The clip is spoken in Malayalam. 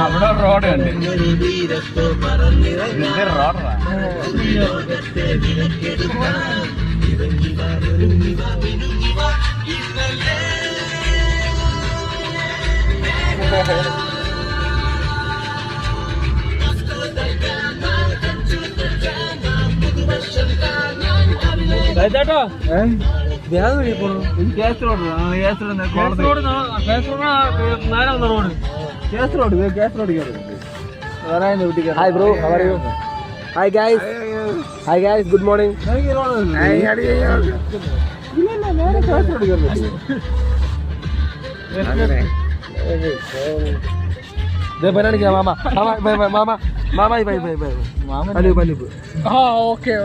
അവിടെ റോഡ് ഉണ്ട്. റോഡാ ചേട്ടാ ഗ്യാസ് വഴി പോണു. Gas road Hi bro, how are you? Hi guys. Hi guys, good morning. Mama. Okay.